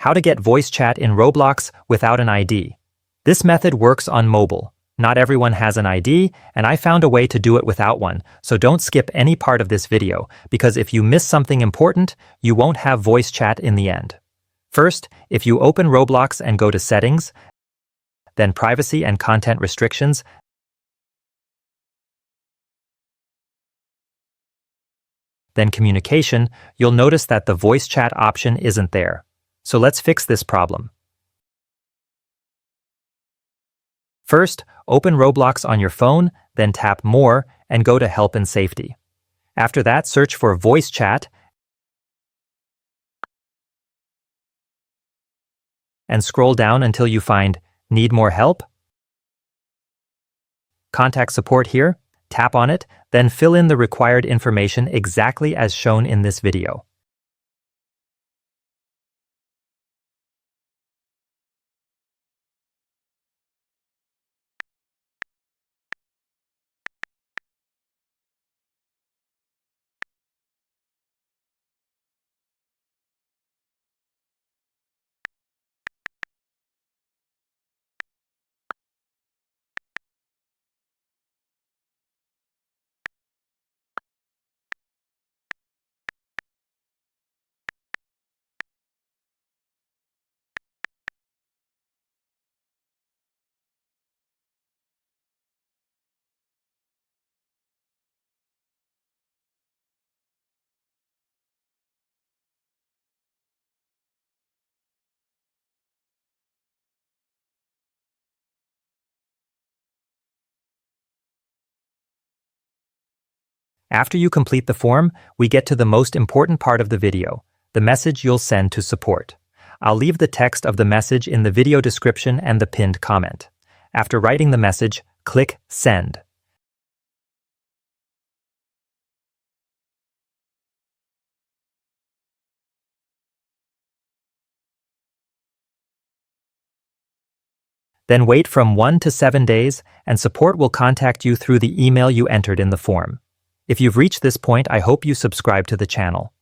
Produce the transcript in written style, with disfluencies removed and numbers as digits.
How to get voice chat in Roblox without an ID. This method works on mobile. Not everyone has an ID, and I found a way to do it without one, so don't skip any part of this video, because if you miss something important, you won't have voice chat in the end. First, if you open Roblox and go to Settings, then Privacy and Content Restrictions, then Communication, you'll notice that the voice chat option isn't there. So let's fix this problem. First, open Roblox on your phone, then tap More and go to Help and Safety. After that, search for Voice Chat and scroll down until you find Need More Help? Contact Support here, tap on it, then fill in the required information exactly as shown in this video. After you complete the form, we get to the most important part of the video, the message you'll send to support. I'll leave the text of the message in the video description and the pinned comment. After writing the message, click Send. Then wait from 1 to 7 days, and support will contact you through the email you entered in the form. If you've reached this point, I hope you subscribe to the channel.